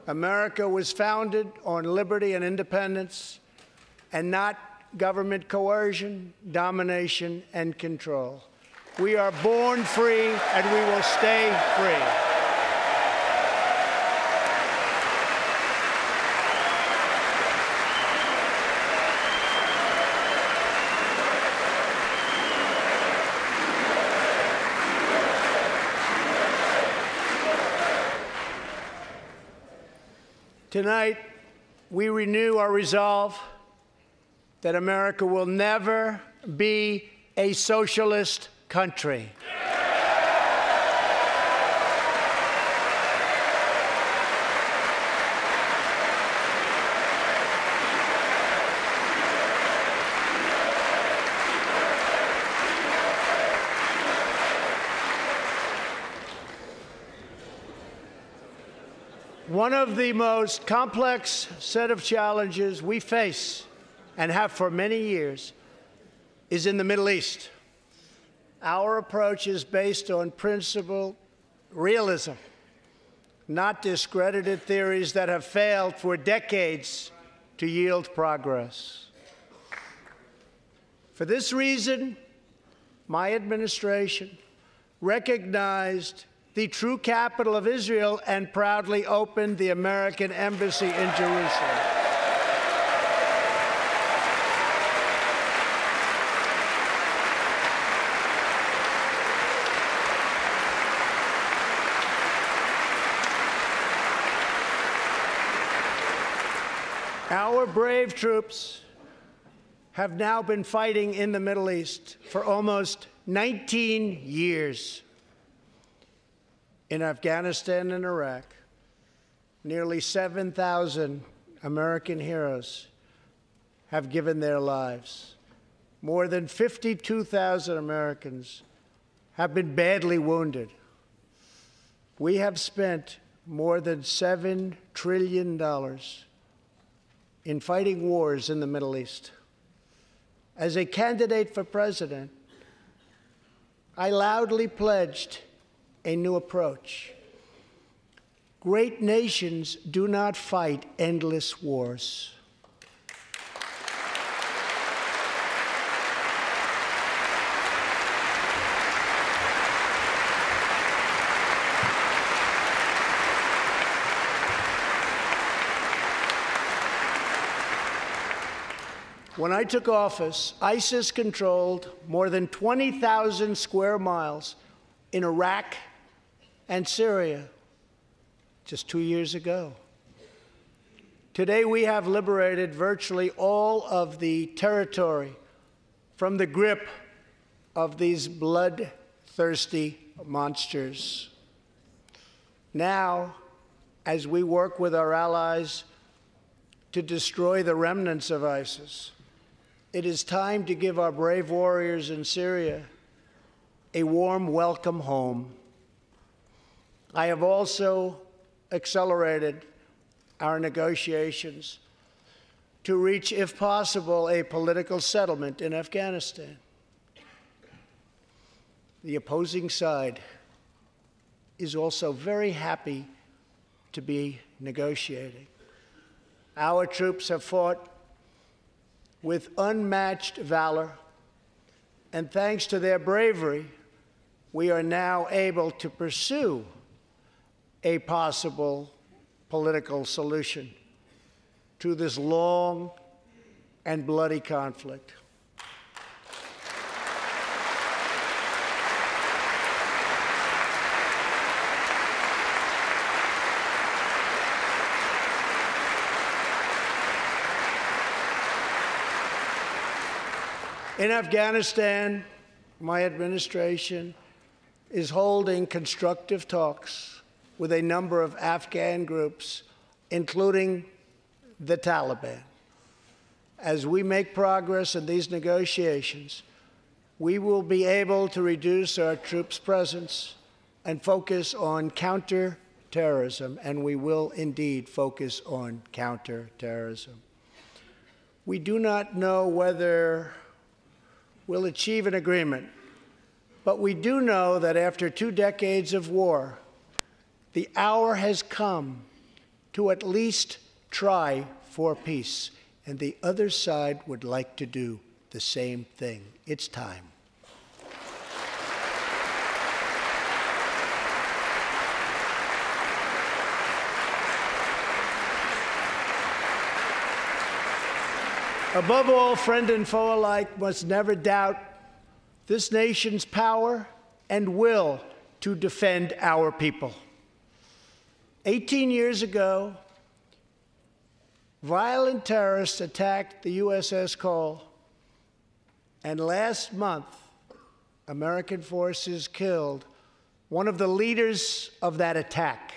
America was founded on liberty and independence, and not government coercion, domination, and control. We are born free, and we will stay free. Tonight, we renew our resolve that America will never be a socialist country. One of the most complex set of challenges we face, and have for many years, is in the Middle East. Our approach is based on principled realism, not discredited theories that have failed for decades to yield progress. For this reason, my administration recognized the true capital of Israel and proudly opened the American embassy in Jerusalem. Our brave troops have now been fighting in the Middle East for almost 19 years. In Afghanistan and Iraq, nearly 7,000 American heroes have given their lives. More than 52,000 Americans have been badly wounded. We have spent more than $7 trillion in fighting wars in the Middle East. As a candidate for president, I loudly pledged a new approach. Great nations do not fight endless wars. When I took office, ISIS controlled more than 20,000 square miles in Iraq and Syria just 2 years ago. Today, we have liberated virtually all of the territory from the grip of these bloodthirsty monsters. Now, as we work with our allies to destroy the remnants of ISIS, it is time to give our brave warriors in Syria a warm welcome home. I have also accelerated our negotiations to reach, if possible, a political settlement in Afghanistan. The opposing side is also very happy to be negotiating. Our troops have fought with unmatched valor, and thanks to their bravery, we are now able to pursue a possible political solution to this long and bloody conflict. In Afghanistan, my administration is holding constructive talks with a number of Afghan groups, including the Taliban. As we make progress in these negotiations, we will be able to reduce our troops' presence and focus on counterterrorism, and we will indeed focus on counterterrorism. We do not know whether we'll achieve an agreement, but we do know that after 2 decades of war, the hour has come to at least try for peace, and the other side would like to do the same thing. It's time. Above all, friend and foe alike must never doubt this nation's power and will to defend our people. 18 years ago, violent terrorists attacked the USS Cole, and last month, American forces killed one of the leaders of that attack.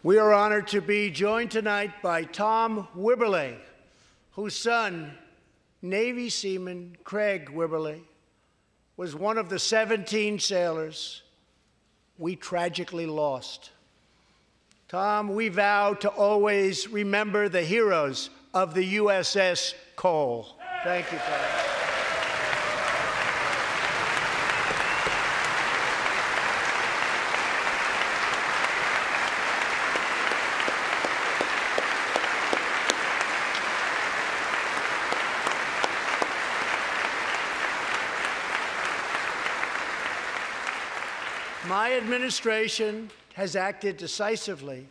We are honored to be joined tonight by Tom Wibberley, whose son, Navy seaman Craig Wibberley, was one of the 17 sailors we tragically lost. Tom, we vow to always remember the heroes of the USS Cole. Thank you, Tom. My administration has acted decisively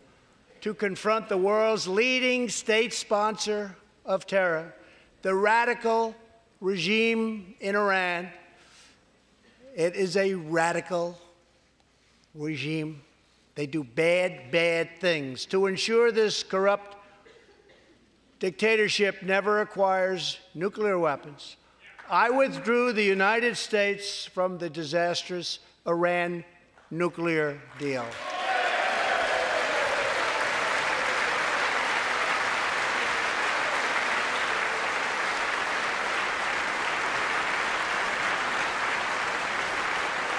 to confront the world's leading state sponsor of terror, the radical regime in Iran. It is a radical regime. They do bad, bad things. To ensure this corrupt dictatorship never acquires nuclear weapons, I withdrew the United States from the disastrous Iran nuclear deal.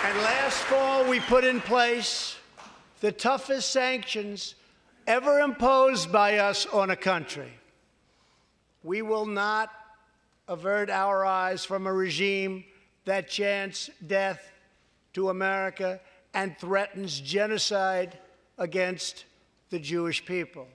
And last fall, we put in place the toughest sanctions ever imposed by us on a country. We will not avert our eyes from a regime that chants death to America and threatens genocide against the Jewish people.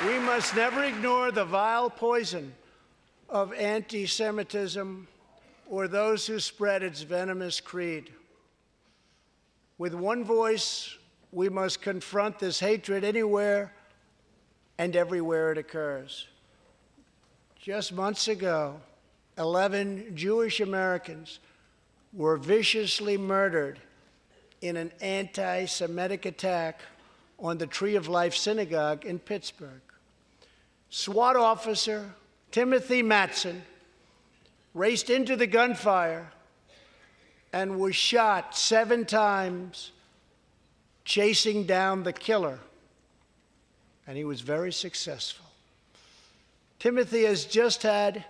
We must never ignore the vile poison of anti-Semitism or those who spread its venomous creed. With one voice, we must confront this hatred anywhere and everywhere it occurs. Just months ago, 11 Jewish Americans were viciously murdered in an anti-Semitic attack on the Tree of Life Synagogue in Pittsburgh. SWAT officer Timothy Matson raced into the gunfire and was shot 7 times chasing down the killer, and he was very successful. Timothy has just had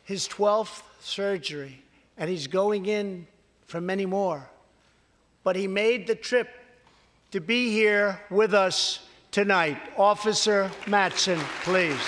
his 12th surgery, and he's going in for many more. But he made the trip to be here with us tonight. Officer Matson, please.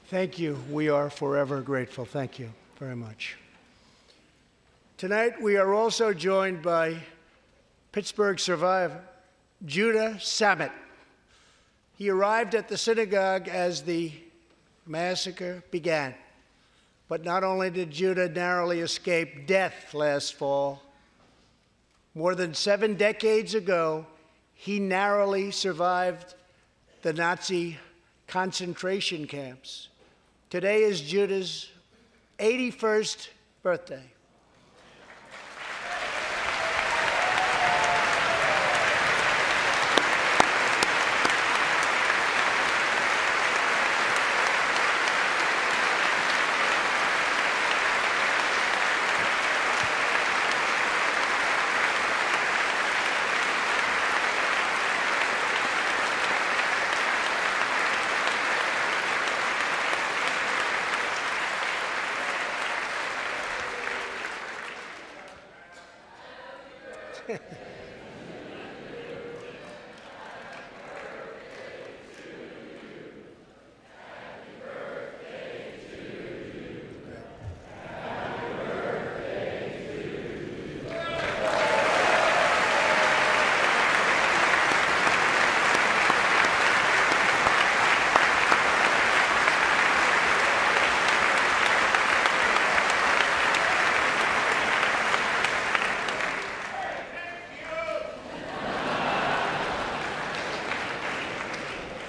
Thank you. We are forever grateful. Thank you very much. Tonight, we are also joined by Pittsburgh survivor, Judah Samet. He arrived at the synagogue as the massacre began. But not only did Judah narrowly escape death last fall, more than 7 decades ago, he narrowly survived the Nazi concentration camps. Today is Judah's 81st birthday.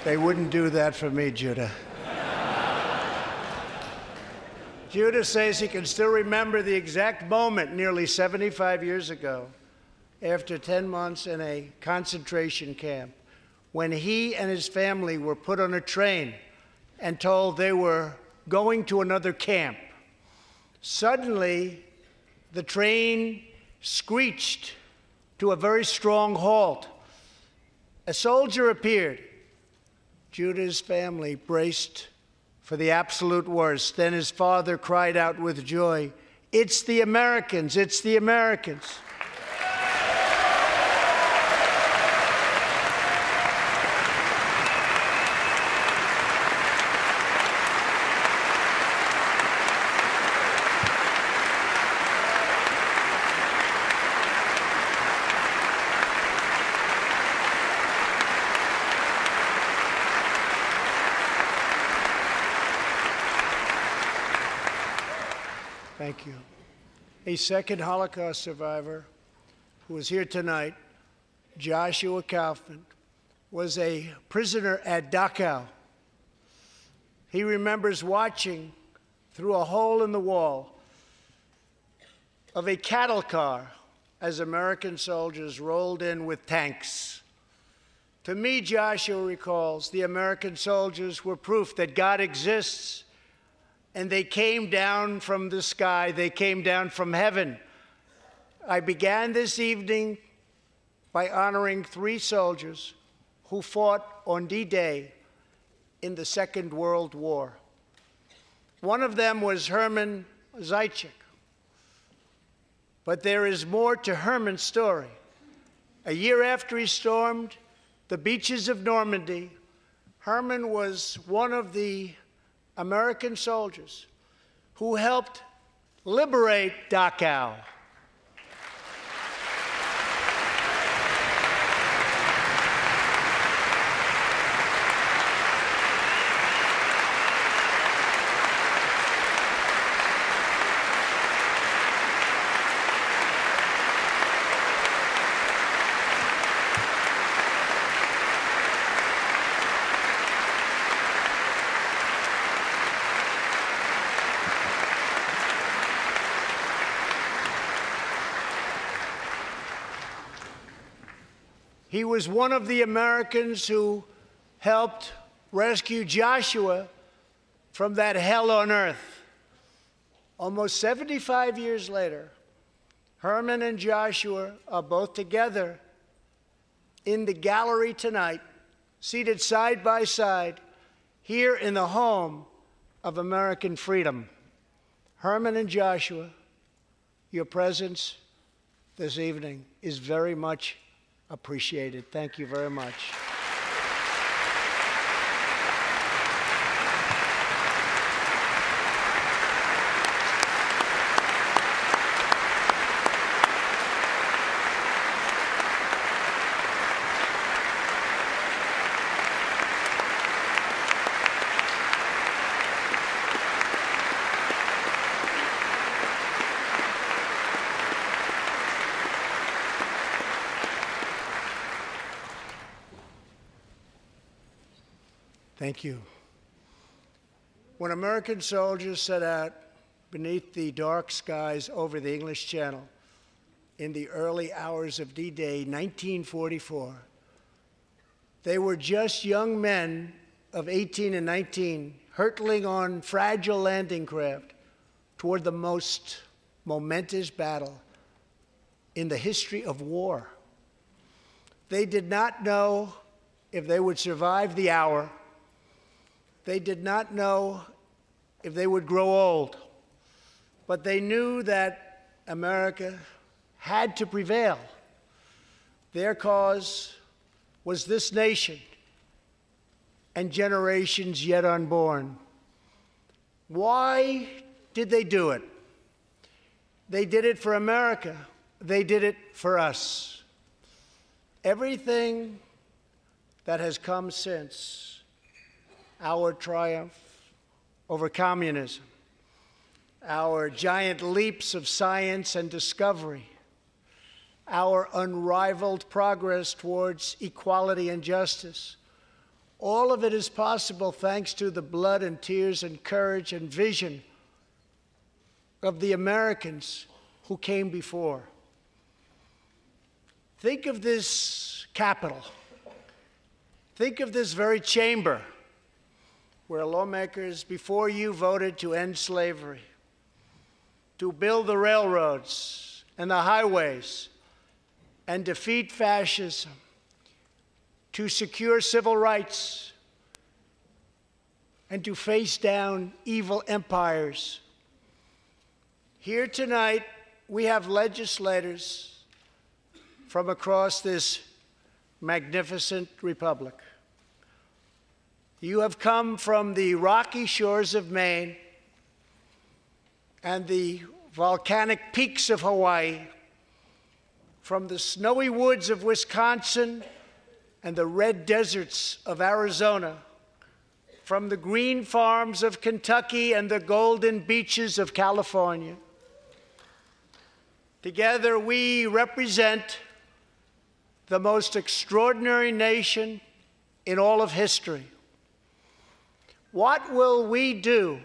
They wouldn't do that for me, Judah. Judah says he can still remember the exact moment nearly 75 years ago, after 10 months in a concentration camp, when he and his family were put on a train and told they were going to another camp. Suddenly, the train screeched to a very strong halt. A soldier appeared. Judah's family braced for the absolute worst. Then his father cried out with joy, "It's the Americans! It's the Americans!" Thank you. A second Holocaust survivor who is here tonight, Joshua Kaufman, was a prisoner at Dachau. He remembers watching through a hole in the wall of a cattle car as American soldiers rolled in with tanks. To me, Joshua recalls, the American soldiers were proof that God exists. And they came down from the sky. They came down from heaven. I began this evening by honoring 3 soldiers who fought on D-Day in the Second World War. One of them was Herman Zaitchik. But there is more to Herman's story. A year after he stormed the beaches of Normandy, Herman was one of the American soldiers who helped liberate Dachau. He was one of the Americans who helped rescue Joshua from that hell on earth. Almost 75 years later, Herman and Joshua are both together in the gallery tonight, seated side by side, here in the home of American freedom. Herman and Joshua, your presence this evening is very much appreciated. Thank you very much. Thank you. When American soldiers set out beneath the dark skies over the English Channel in the early hours of D-Day 1944, they were just young men of 18 and 19 hurtling on fragile landing craft toward the most momentous battle in the history of war. They did not know if they would survive the hour. They did not know if they would grow old, but they knew that America had to prevail. Their cause was this nation and generations yet unborn. Why did they do it? They did it for America. They did it for us. Everything that has come since our triumph over communism, our giant leaps of science and discovery, our unrivaled progress towards equality and justice, all of it is possible thanks to the blood and tears and courage and vision of the Americans who came before. Think of this Capitol. Think of this very chamber where lawmakers before you voted to end slavery, to build the railroads and the highways and defeat fascism, to secure civil rights and to face down evil empires. Here tonight, we have legislators from across this magnificent republic. You have come from the rocky shores of Maine and the volcanic peaks of Hawaii, from the snowy woods of Wisconsin and the red deserts of Arizona, from the green farms of Kentucky and the golden beaches of California. Together, we represent the most extraordinary nation in all of history. What will we do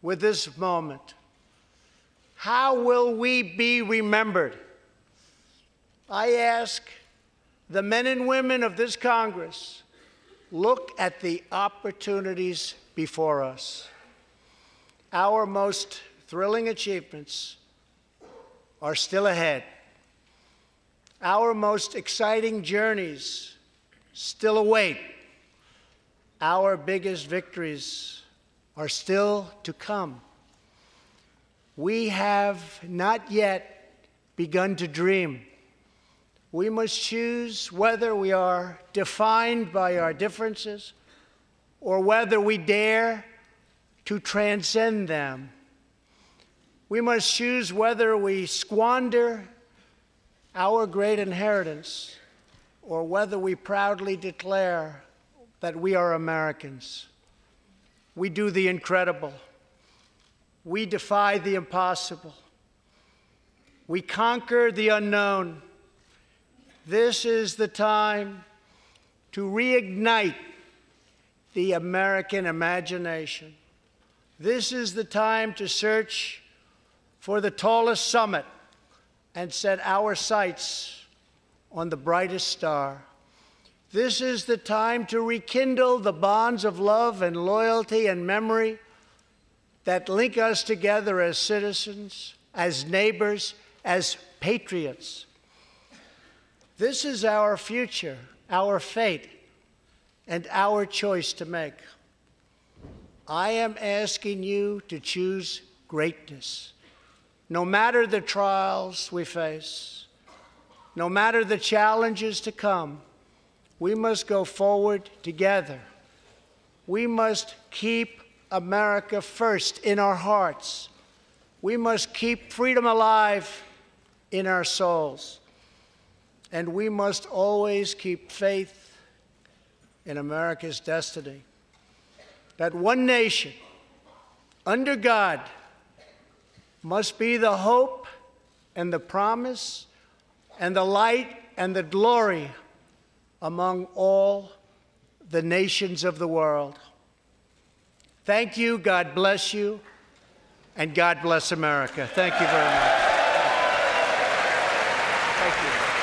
with this moment? How will we be remembered? I ask the men and women of this Congress, look at the opportunities before us. Our most thrilling achievements are still ahead. Our most exciting journeys still await. Our biggest victories are still to come. We have not yet begun to dream. We must choose whether we are defined by our differences or whether we dare to transcend them. We must choose whether we squander our great inheritance or whether we proudly declare that we are Americans. We do the incredible. We defy the impossible. We conquer the unknown. This is the time to reignite the American imagination. This is the time to search for the tallest summit and set our sights on the brightest star. This is the time to rekindle the bonds of love and loyalty and memory that link us together as citizens, as neighbors, as patriots. This is our future, our fate, and our choice to make. I am asking you to choose greatness. No matter the trials we face, no matter the challenges to come, we must go forward together. We must keep America first in our hearts. We must keep freedom alive in our souls. And we must always keep faith in America's destiny. That one nation, under God, must be the hope and the promise and the light and the glory among all the nations of the world. Thank you, God bless you, and God bless America. Thank you very much. Thank you.